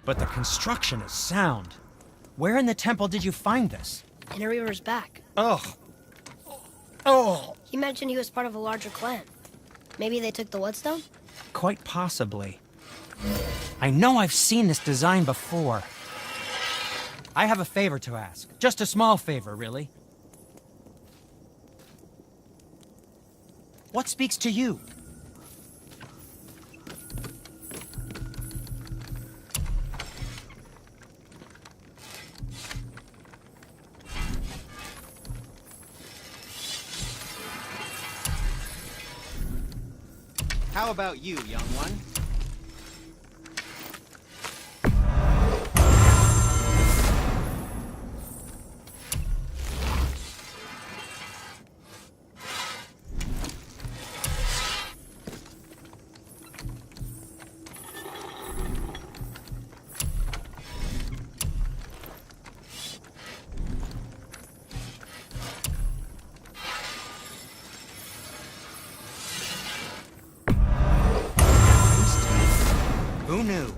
but the construction is sound. Where in the temple did you find this? In a Reaver's back. Ugh. Oh. He mentioned he was part of a larger clan. Maybe they took the Whetstone? Quite possibly. I know I've seen this design before. I have a favor to ask. Just a small favor, really. What speaks to you? How about you, young one? Who knew?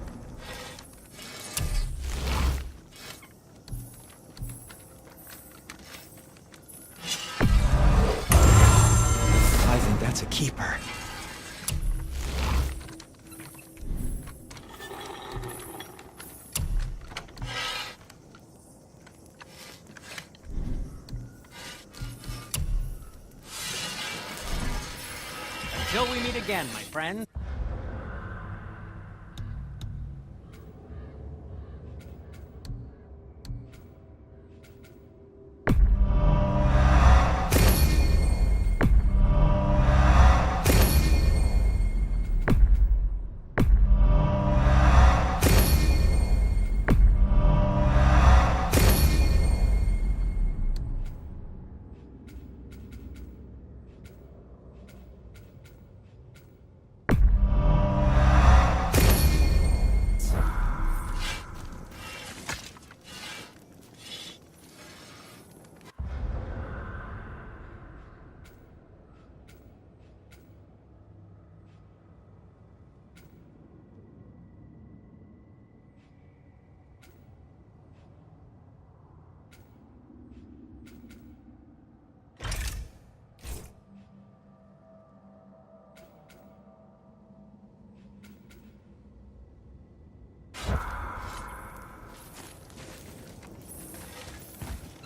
I think that's a keeper. Until we meet again, my friend.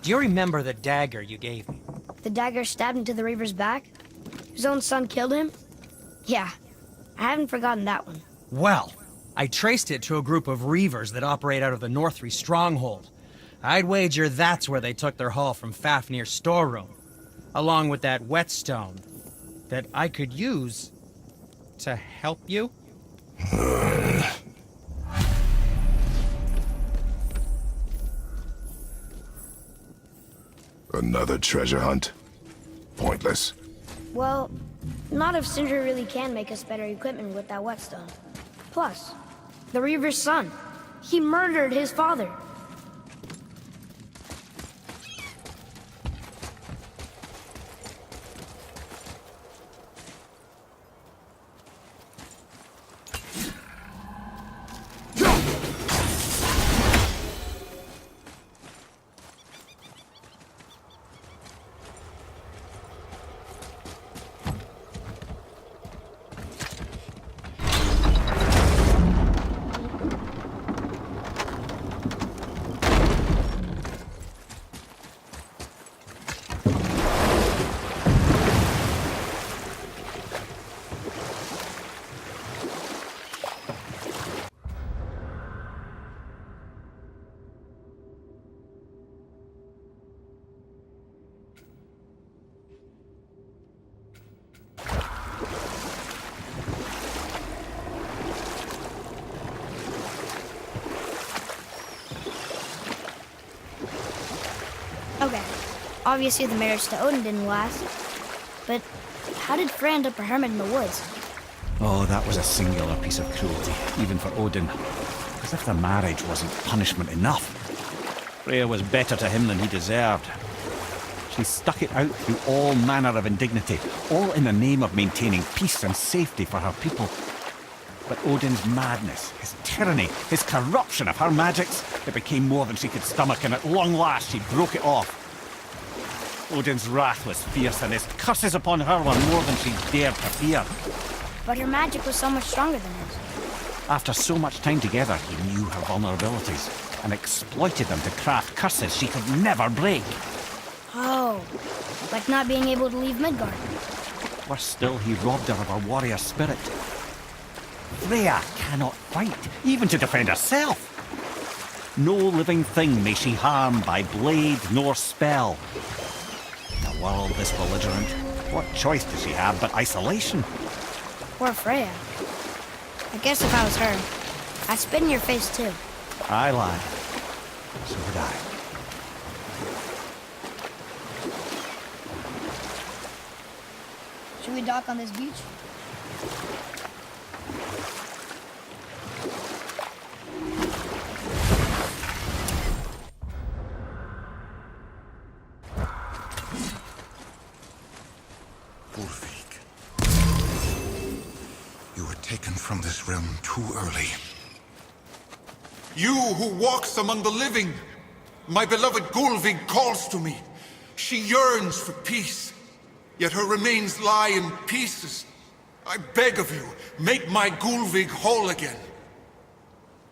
Do you remember the dagger you gave me? The dagger stabbed into the Reaver's back? His own son killed him? Yeah, I haven't forgotten that one. Well, I traced it to a group of Reavers that operate out of the Northree stronghold. I'd wager that's where they took their haul from Fafnir's storeroom, along with that whetstone that I could use to help you. Another treasure hunt? Pointless. Well, not if Sindri really can make us better equipment with that whetstone. Plus, the Reaver's son. He murdered his father. Okay, obviously the marriage to Odin didn't last, but how did Frey end up a hermit in the woods? Oh, that was a singular piece of cruelty, even for Odin. As if the marriage wasn't punishment enough. Freya was better to him than he deserved. She stuck it out through all manner of indignity, all in the name of maintaining peace and safety for her people. But Odin's madness, his tyranny, his corruption of her magics, it became more than she could stomach, and at long last she broke it off. Odin's wrath was fierce, and his curses upon her were more than she dared to fear. But her magic was so much stronger than his. After so much time together, he knew her vulnerabilities and exploited them to craft curses she could never break. Oh, like not being able to leave Midgard. Worse still, he robbed her of her warrior spirit. Freya cannot fight, even to defend herself. No living thing may she harm by blade nor spell. In a world this belligerent, what choice does she have but isolation? Poor Freya. I guess if I was her, I'd spit in your face too. I lied. So would I. Should we dock on this beach? Ulfik, you were taken from this realm too early. You who walks among the living, my beloved Gulvig calls to me. She yearns for peace, yet her remains lie in pieces. I beg of you, make my Gulvig whole again.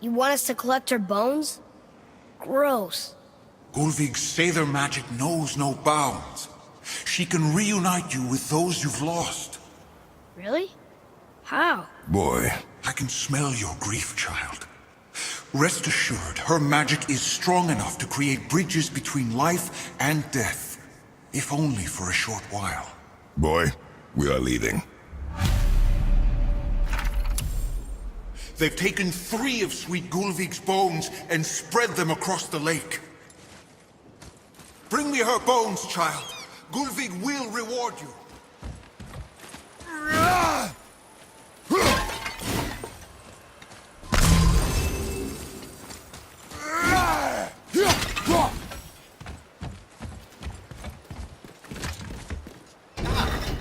You want us to collect her bones? Gross. Gulvig's Seidr magic knows no bounds. She can reunite you with those you've lost. Really? How? Boy, I can smell your grief, child. Rest assured, her magic is strong enough to create bridges between life and death, if only for a short while. boy, we are leaving. They've taken 3 of Sweet Gulvig's bones and spread them across the lake. Bring me her bones, child. Gulvig will reward you.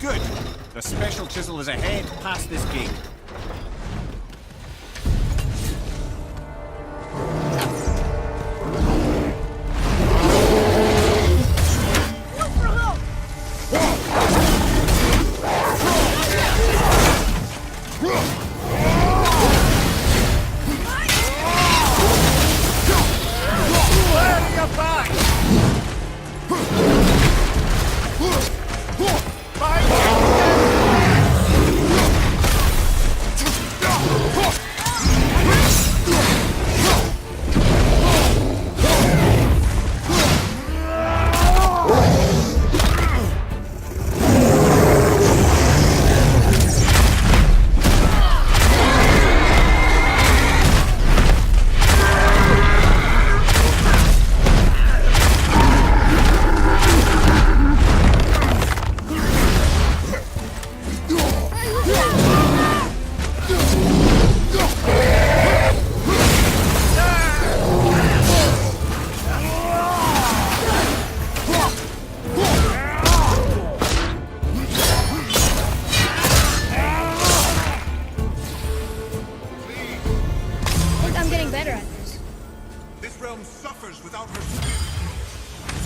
Good. The special chisel is ahead past this gate.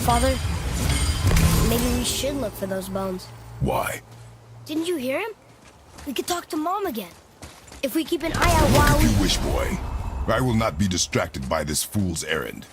Father, maybe we should look for those bones. Why? Didn't you hear him? We could talk to Mom again. If we keep an eye out while You wish, boy. I will not be distracted by this fool's errand.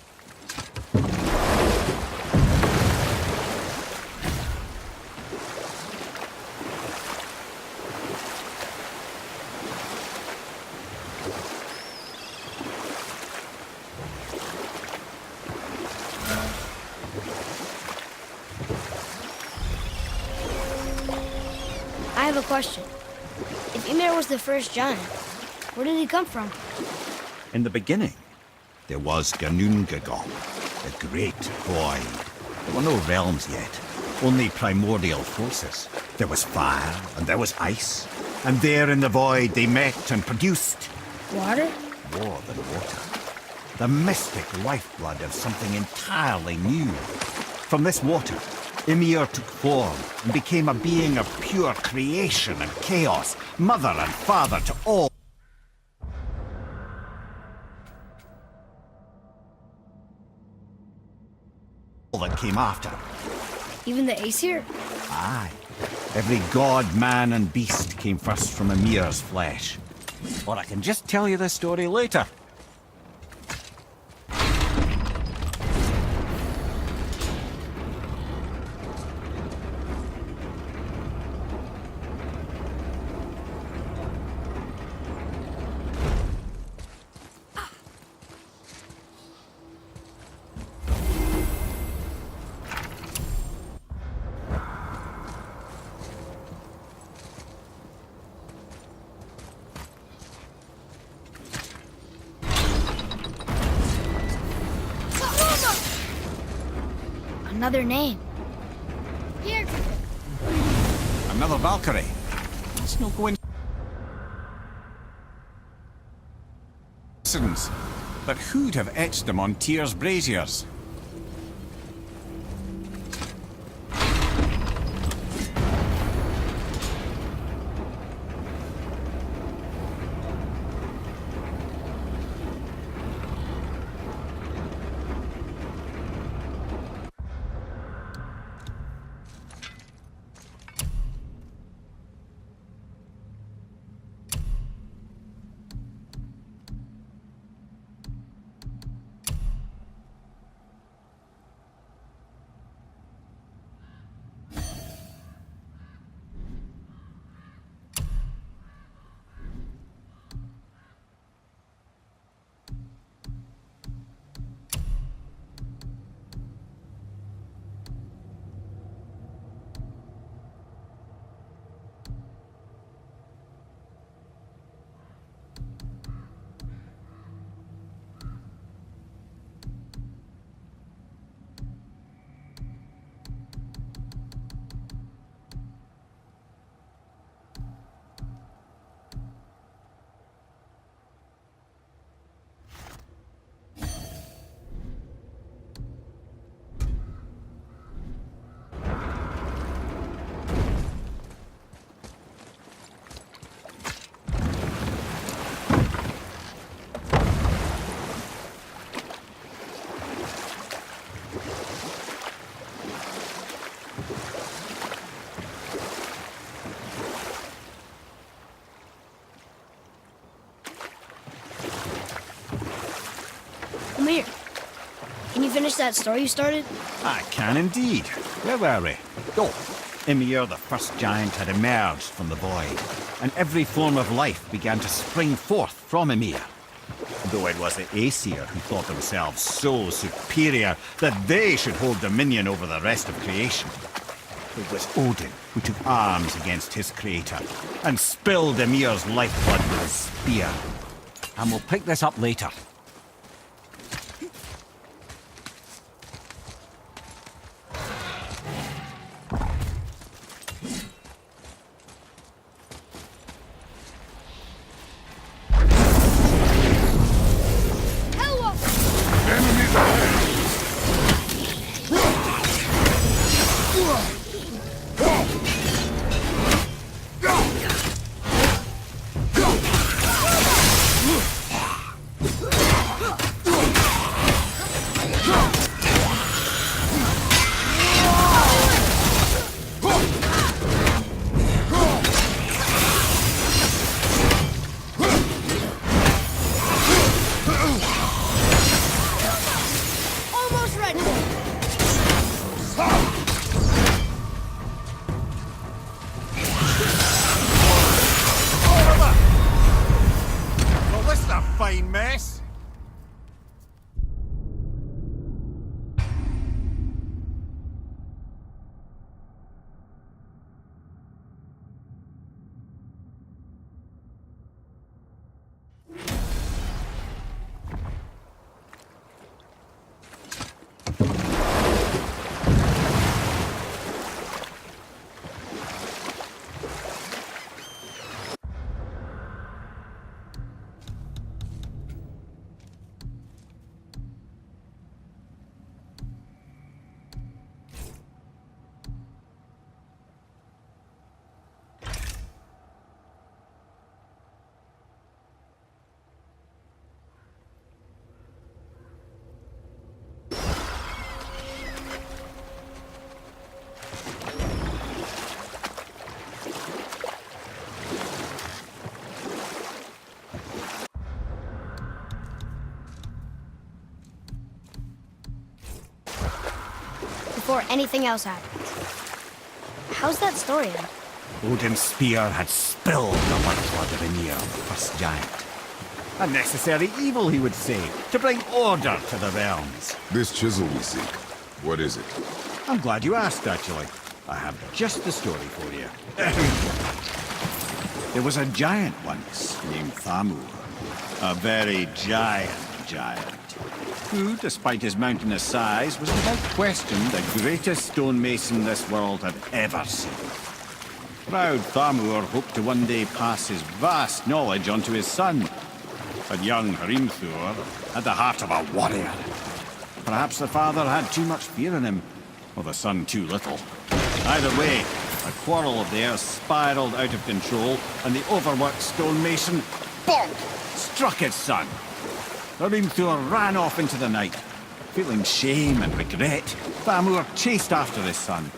I have a question. If Ymir was the first giant, where did he come from? In the beginning, there was Ginnungagap, the great void. There were no realms yet, only primordial forces. There was fire, and there was ice. And there in the void they met and produced Water? more than water. The mystic lifeblood of something entirely new. From this water, Ymir took form and became a being of pure creation and chaos, mother and father to all. that came after. Even the Aesir? Aye. Every god, man, and beast came first from Ymir's flesh. Or I can just tell you the story later. Another name. Here. Another Valkyrie. It's no coincidence. But who'd have etched them on Tyr's braziers? Ymir, can you finish that story you started? I can indeed. Where were we? Oh, Ymir, the first giant, had emerged from the void, and every form of life began to spring forth from Ymir. Though it was the Aesir who thought themselves so superior that they should hold dominion over the rest of creation. It was Odin who took arms against his creator and spilled Ymir's lifeblood with his spear. And we'll pick this up later. Almost ready. Well, this is a fine mess. before anything else happens. How's that story end? Odin's spear had spilled the lifeblood of Ymir, the first giant. A necessary evil, he would say, to bring order to the realms. This chisel we seek, what is it? I'm glad you asked, actually. I have just the story for you. There was a giant once named Thamur. A very giant, who, despite his mountainous size, was without question the greatest stonemason this world had ever seen. Proud Thamur hoped to one day pass his vast knowledge on to his son. But young Hrimthur had the heart of a warrior. Perhaps the father had too much fear in him, or the son too little. Either way, a quarrel of theirs spiraled out of control, and the overworked stonemason, bonk, struck his son. Hrimthur ran off into the night. Feeling shame and regret, Thamur chased after his son.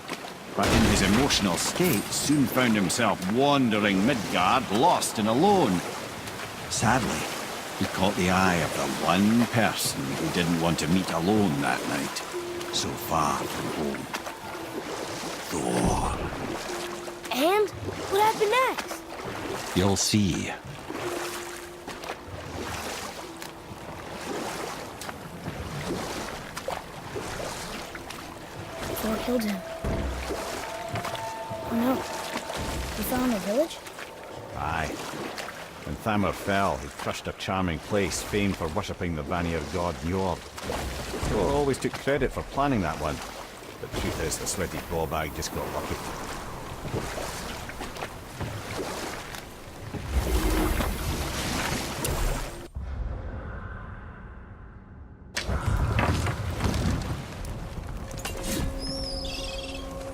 But in his emotional state, soon found himself wandering Midgard, lost and alone. Sadly, he caught the eye of the one person who didn't want to meet alone that night, so far from home. Thor. And what happened next? You'll see. Thor killed him. Oh no. He fell in the village? Aye. When Thamur fell, he crushed a charming place famed for worshipping the Vanir god Njord. Thor always took credit for planning that one. But the truth is, the sweaty ballbag just got lucky.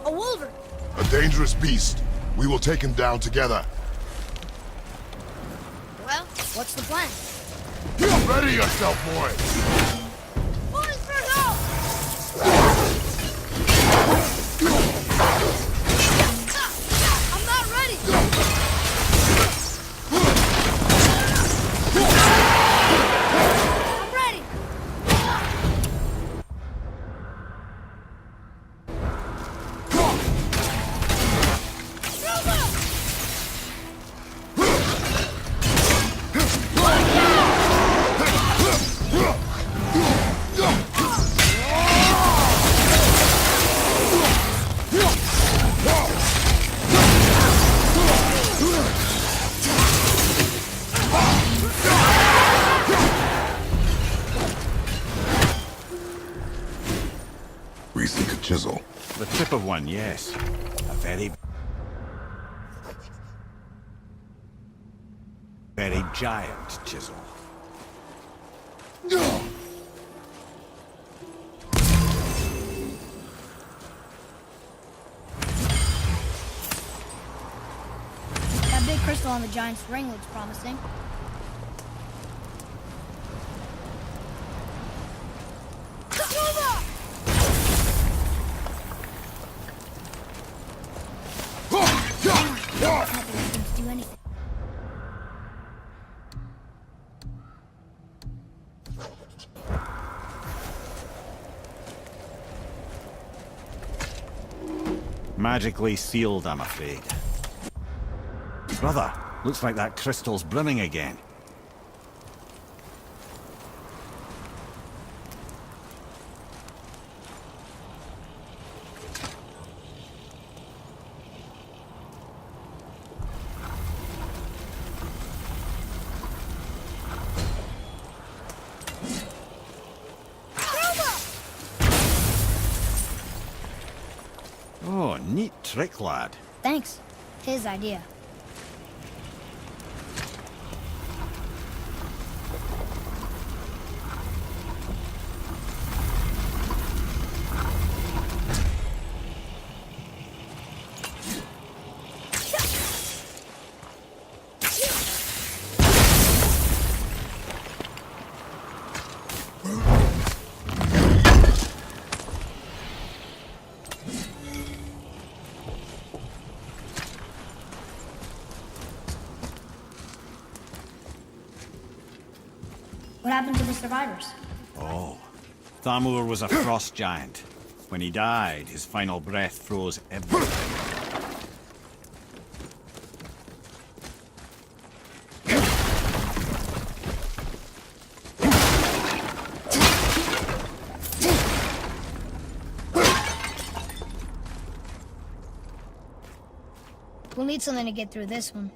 A wolverine! A dangerous beast. We will take him down together. Well, what's the plan? Ready yourself, boy! Boys for help! I'm not ready! I'm ready! We seek a chisel. The tip of one, yes. A very giant chisel. That big crystal on the giant's ring looks promising. Not that it seems to do anything. Magically sealed, I'm afraid. Brother, looks like that crystal's brimming again. Oh, neat trick, lad. Thanks. His idea. What happened to the survivors? Oh, Thamur was a frost giant. When he died, his final breath froze everything. We'll need something to get through this one.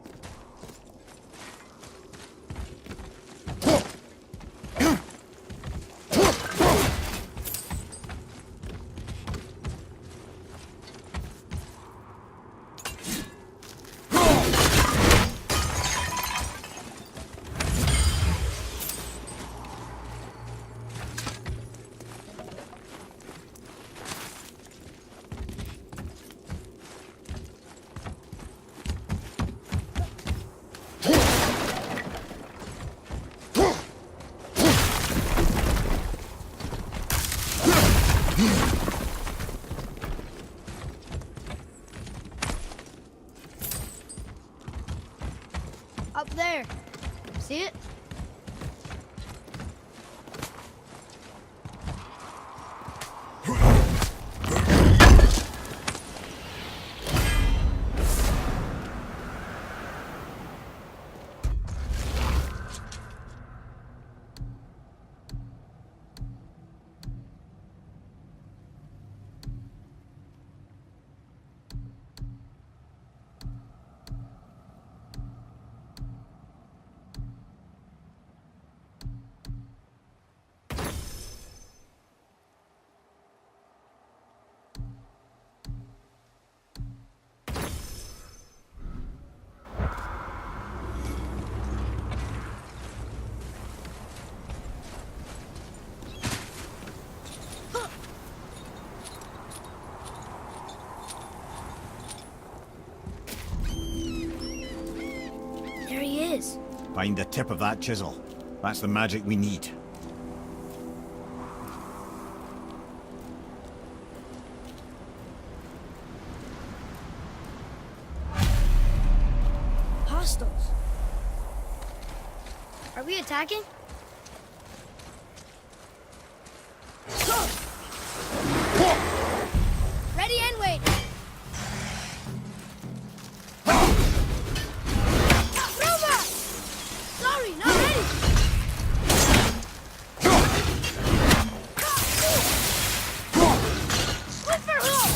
Up there. See it? There he is. Find the tip of that chisel. That's the magic we need. Hostiles. Are we attacking? Ready and wait. Nova! Sorry, not ready. Swiffer hook!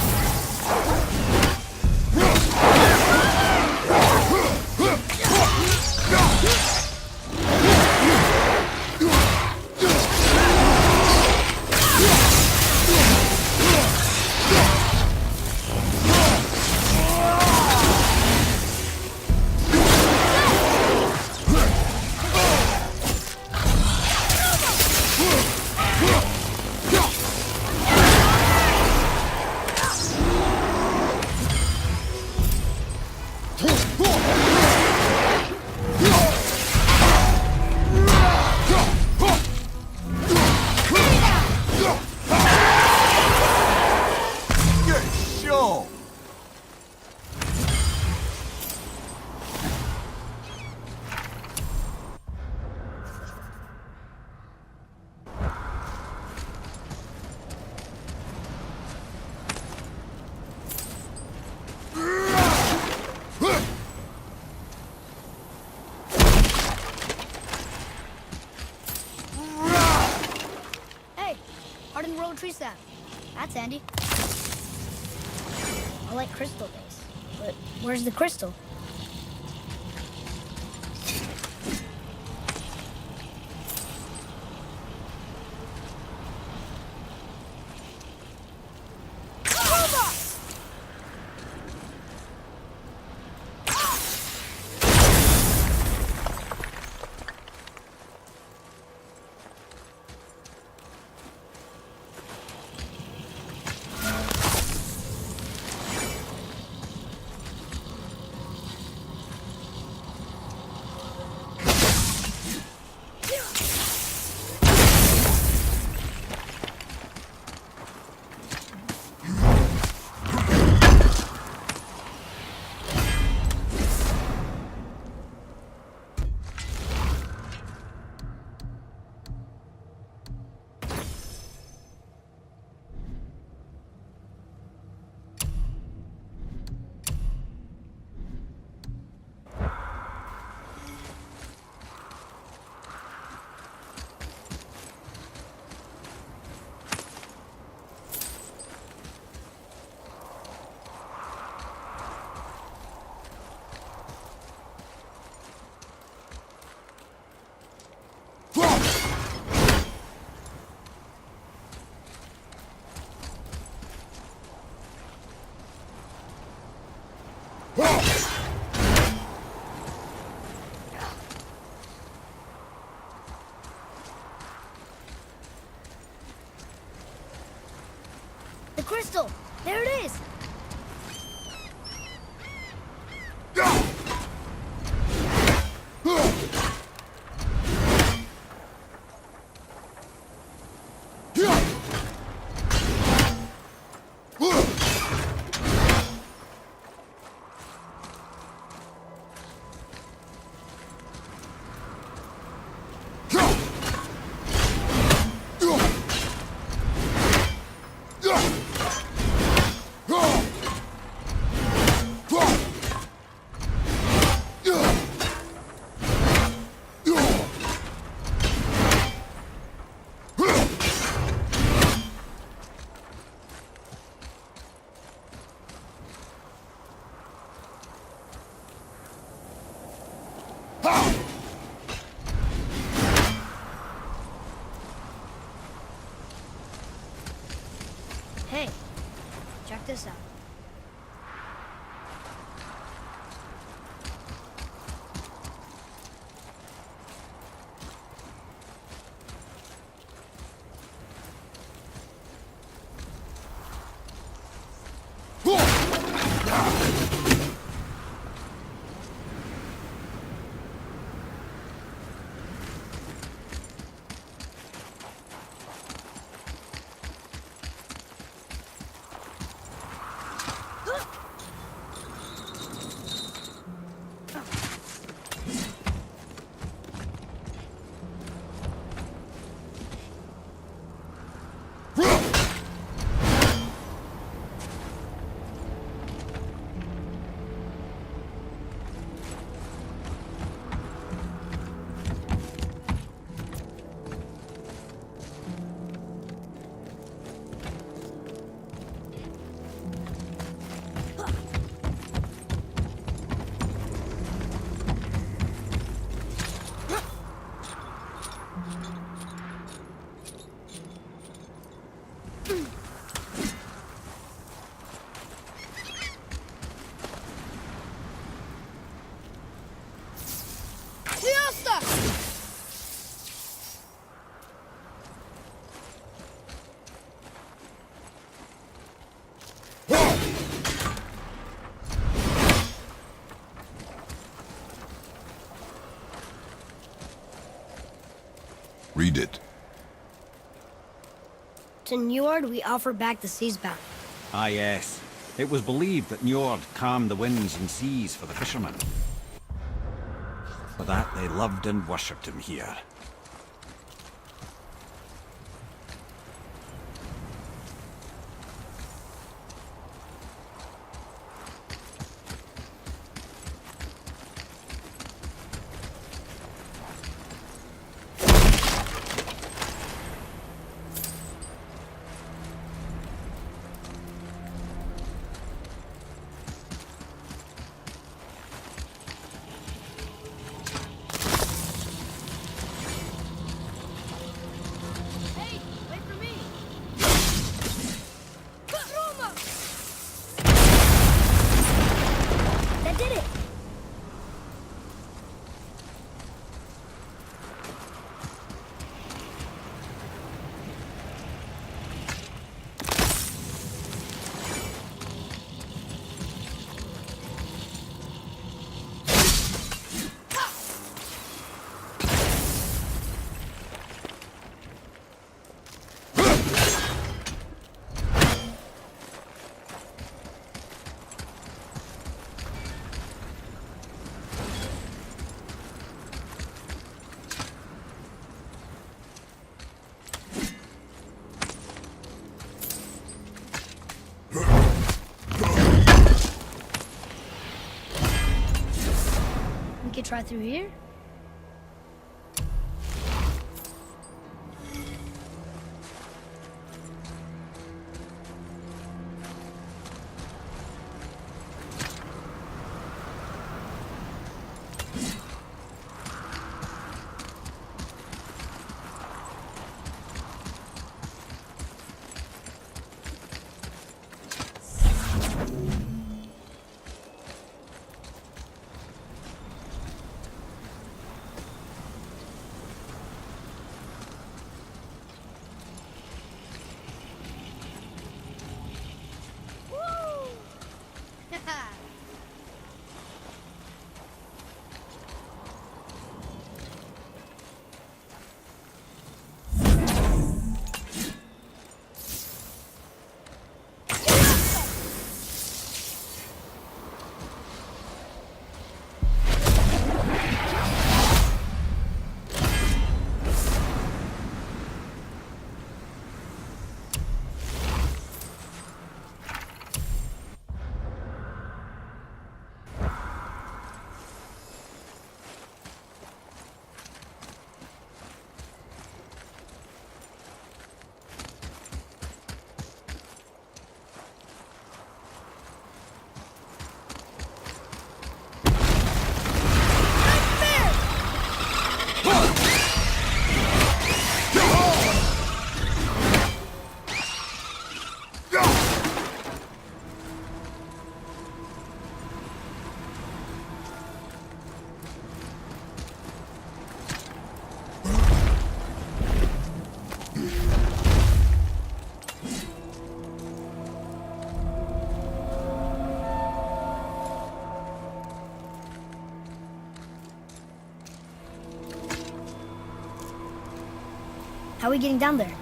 Hey, hardened royal tree sap. That's handy. I like crystal base, but where's the crystal? The crystal! There it is! Hey, check this out. Read it. To Njord, we offer back the seas bound. Ah, yes. It was believed that Njord calmed the winds and seas for the fishermen. For that, they loved and worshipped him here. Hey, wait for me! Roma! That did it! We could try through here? How are we getting down there?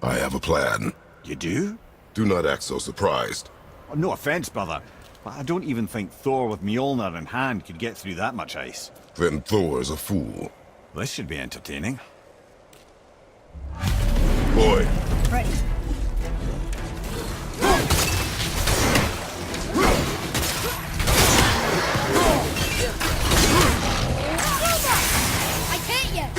I have a plan. You do? Do not act so surprised. Oh, no offense, brother, but I don't even think Thor with Mjolnir in hand could get through that much ice. Then Thor's a fool. This should be entertaining. Boy, Ready. I can't yet.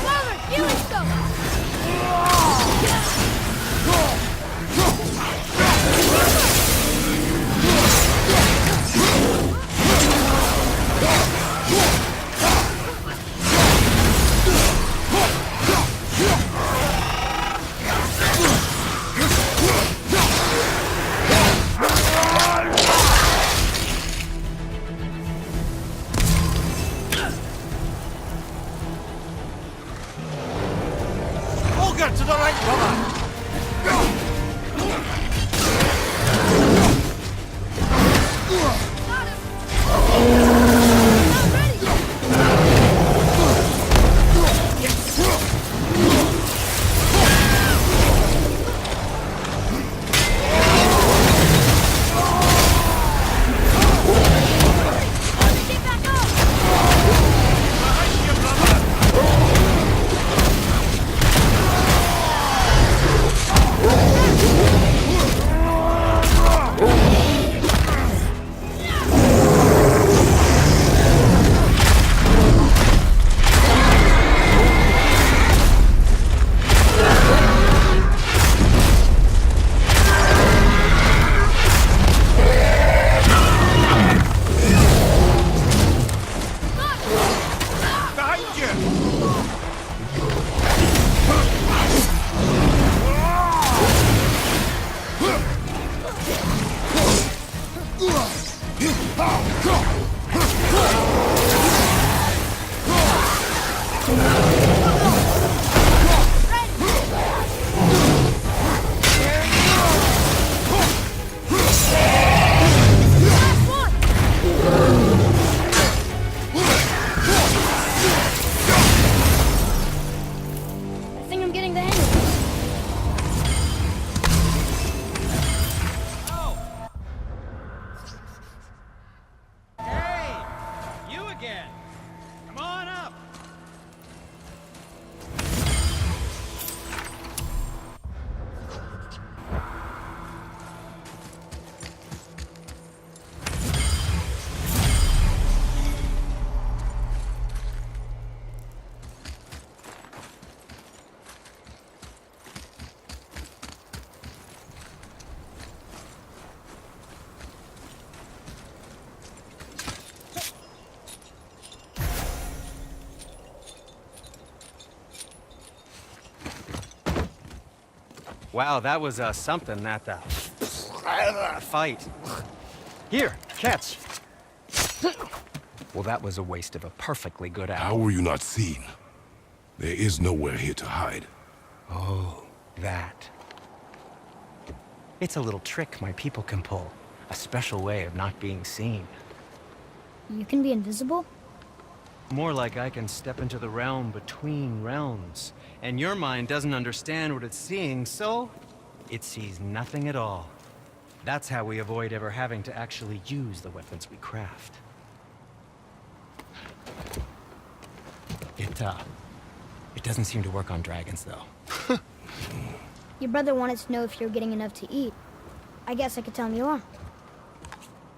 Father, healing stuff. Olga, to the right, brother! Get back up. Behind you! I think I'm getting the hang of this. Hey! You again! Come on up! Wow, that was something, that fight. Here, catch. Well, that was a waste of a perfectly good how hour. were you not seen? There is nowhere here to hide. Oh, that. It's a little trick my people can pull. A special way of not being seen. You can be invisible? More like I can step into the realm between realms. And your mind doesn't understand what it's seeing, so it sees nothing at all. That's how we avoid ever having to actually use the weapons we craft. It doesn't seem to work on dragons, though. Your brother wanted to know if you're getting enough to eat. I guess I could tell him you are.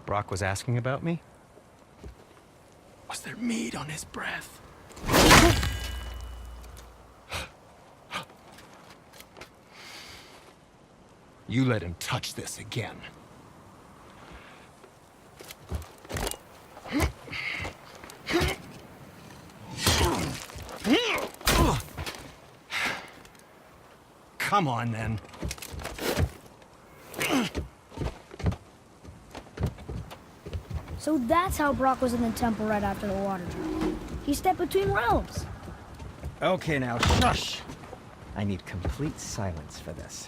Brock was asking about me? Was there meat on his breath? You let him touch this again. come on then. So that's how Brock was in the temple right after the water drop. He stepped between realms. Okay, now shush. I need complete silence for this.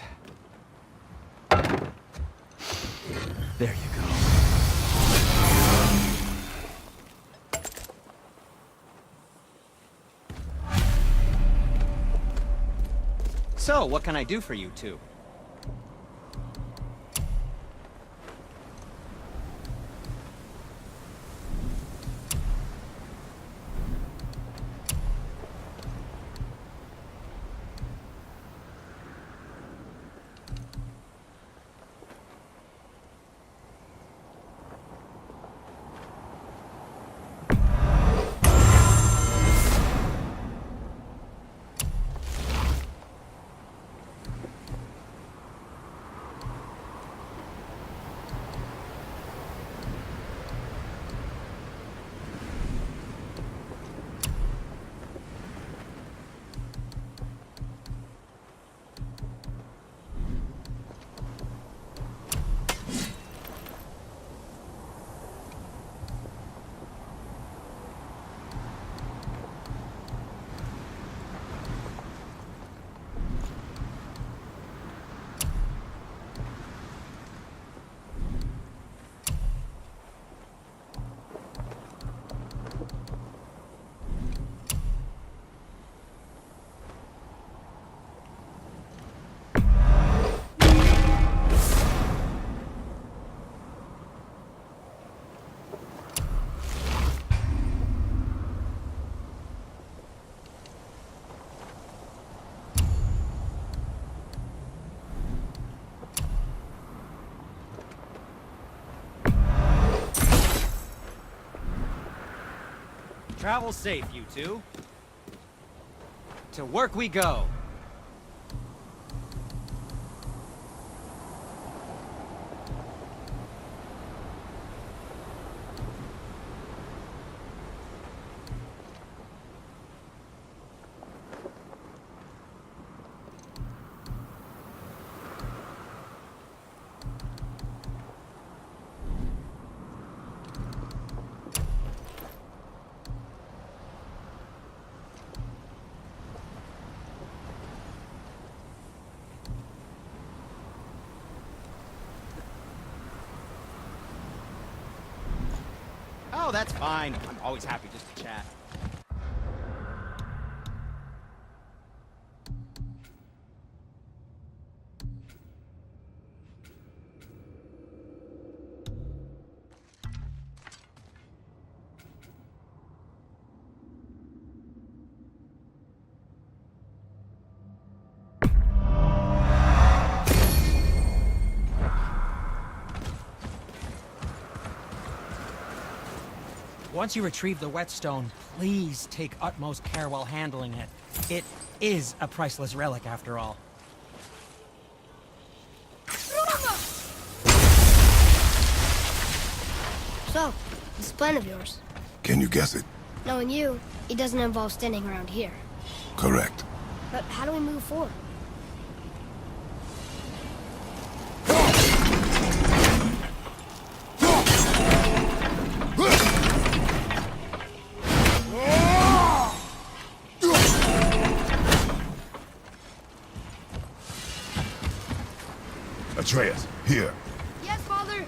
There you go. So, what can I do for you two? Travel safe, you two. To work we go. Oh, that's fine. I'm always happy just to chat. Once you retrieve the whetstone, please take utmost care while handling it. It is a priceless relic, after all. So, this plan of yours. Can you guess it? Knowing you, it doesn't involve standing around here. Correct. But how do we move forward? Atreus, here. Yes, Father!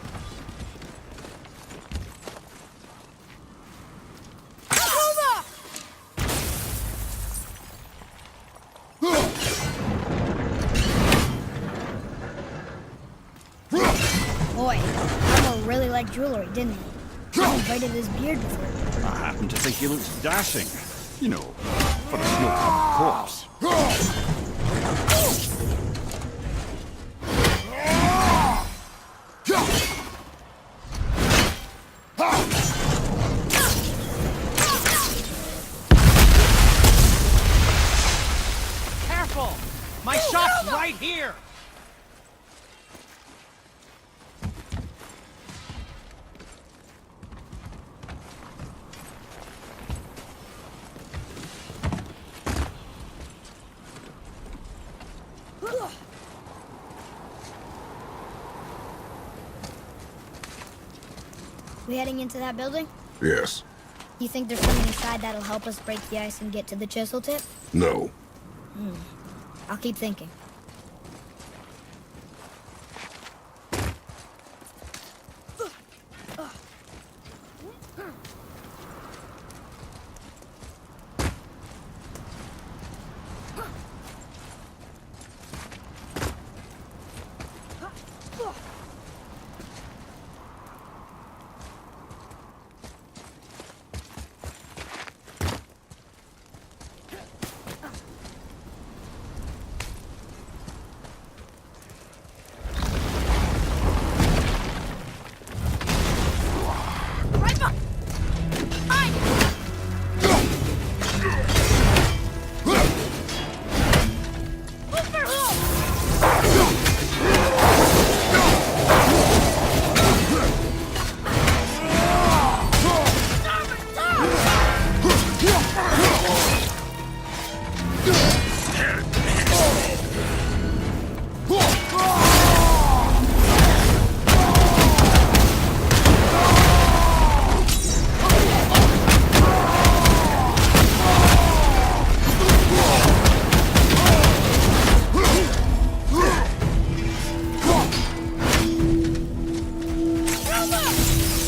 Boy, Elmo really liked jewelry, didn't he? He invited his beard before. I happen to think he looks dashing. You know, for a snow-covered corpse. Careful! My shop's right here! We heading into that building? Yes. You think there's something inside that'll help us break the ice and get to the chisel tip? No. I'll keep thinking.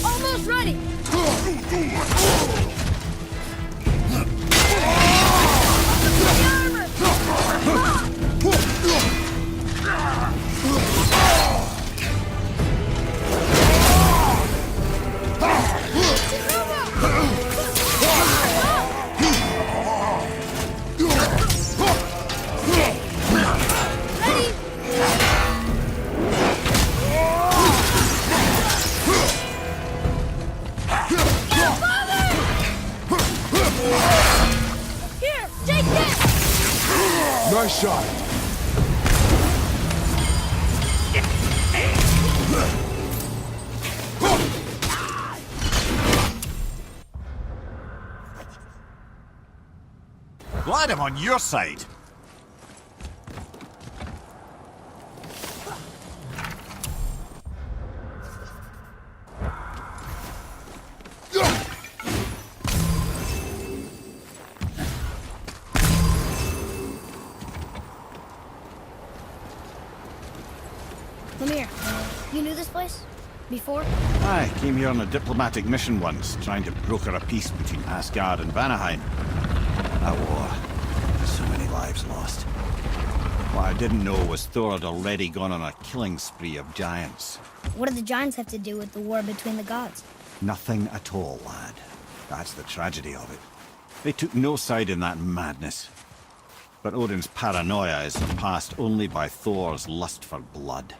Almost ready! Here, take this! Nice shot. Glad I'm on your side. Lemire, you knew this place? Before? I came here on a diplomatic mission once, trying to broker a peace between Asgard and Vanaheim. That war. So many lives lost. What I didn't know was Thor had already gone on a killing spree of giants. What do the giants have to do with the war between the gods? Nothing at all, lad. That's the tragedy of it. They took no side in that madness. But Odin's paranoia is surpassed only by Thor's lust for blood.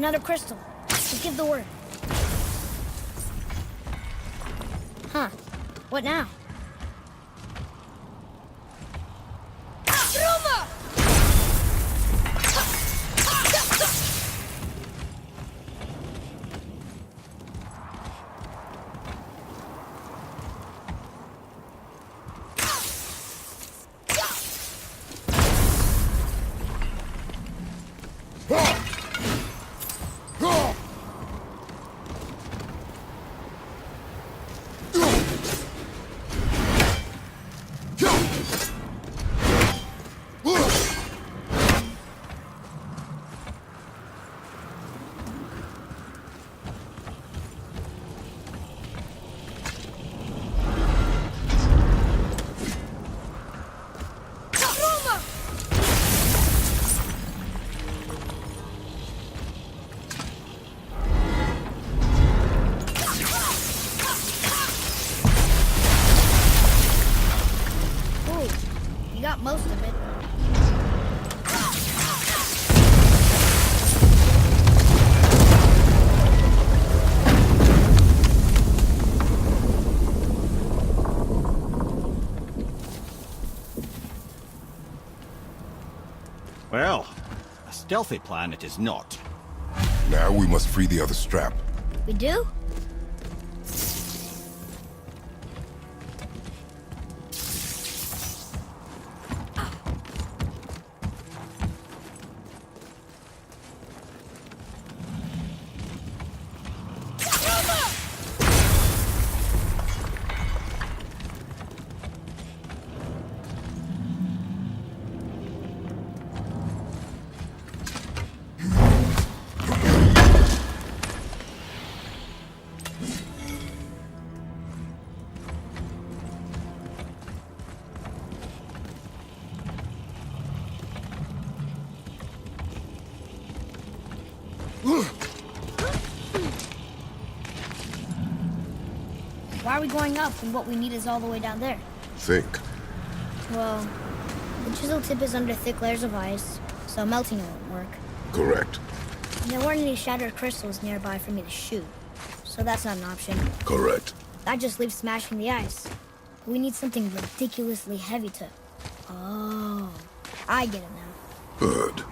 Another crystal. Just give the word. Huh. What now? You got most of it. Well, a stealthy plan it is not. Now we must free the other strap. We do? Why are we going up when what we need is all the way down there? Think. Well, the chisel tip is under thick layers of ice, so melting it won't work. Correct. And there weren't any shattered crystals nearby for me to shoot, so that's not an option. Correct. That just leaves smashing the ice. We need something ridiculously heavy to... Oh, I get it now. Good.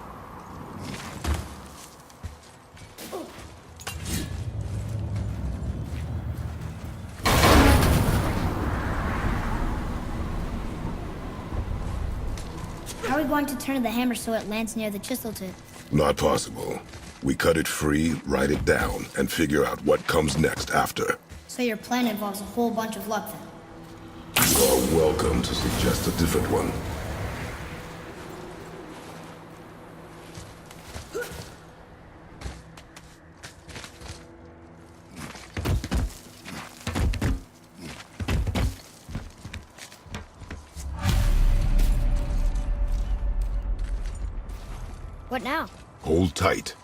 How are we going to turn the hammer so it lands near the chisel tip? Not possible. We cut it free, write it down, and figure out what comes next after. So your plan involves a whole bunch of luck then? You are welcome to suggest a different one. What now? Hold tight.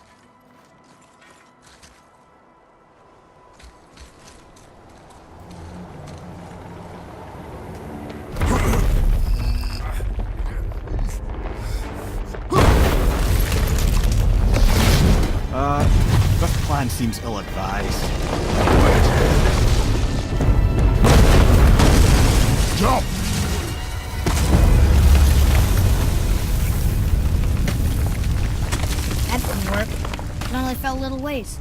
This plan seems ill-advised. Jump! That didn't work. It only fell a little ways.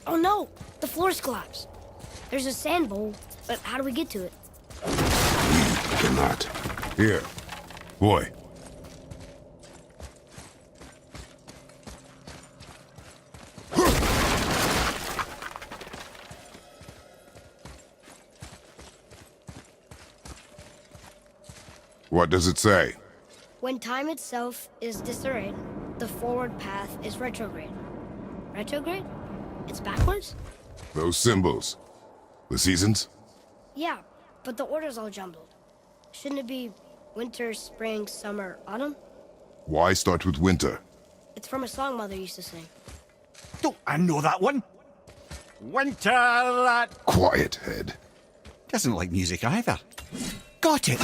Oh no! The floor's collapsed. There's a sand bowl, but how do we get to it? Cannot. Here. Boy, What does it say? When time itself is disarrayed, the forward path is retrograde. Retrograde? It's backwards? Those symbols. The seasons? Yeah, but the order's all jumbled. Shouldn't it be winter, spring, summer, autumn? Why start with winter? It's from a song Mother used to sing. Don't I know that one? Winter that Quiet, Head. doesn't like music either. Got it.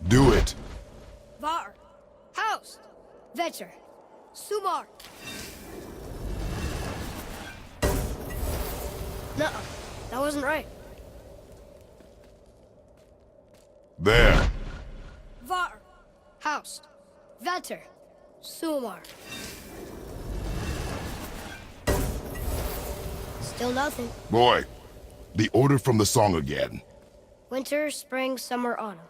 Do it. Var, Haust, Vetter, Sumar. Nuh-uh, that wasn't right. There. Var, Haust, Vetter, Sumar. Still nothing. Boy, the order from the song again. Winter, spring, summer, autumn.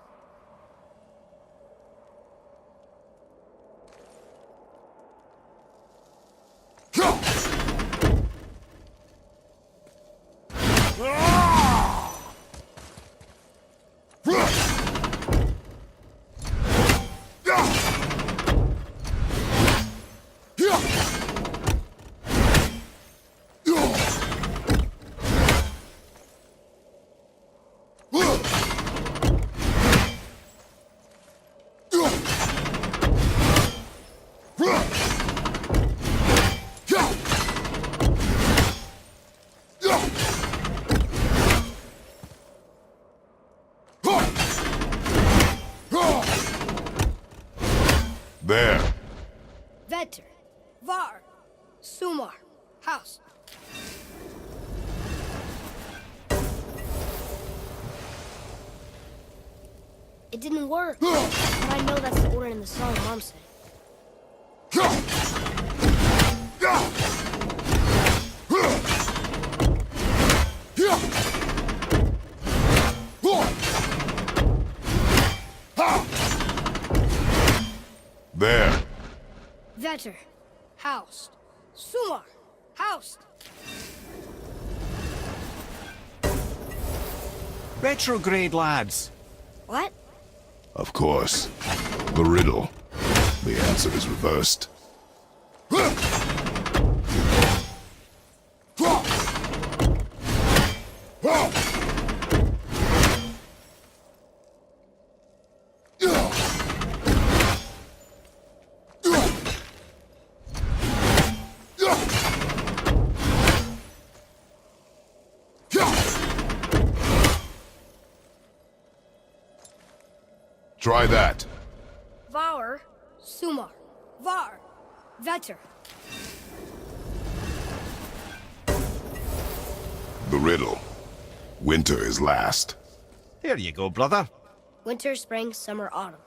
There. Vetter, Var, Sumar, Haust. It didn't work, but I know that's the order in the song Mom said. There. Vetter, Haust, Sumar, Haust. Retrograde, lads. What? Of course. The riddle. The answer is reversed. Try that. Var, Sumar, Var, Vetter. The riddle. Winter is last. Here you go, brother. Winter, spring, summer, autumn.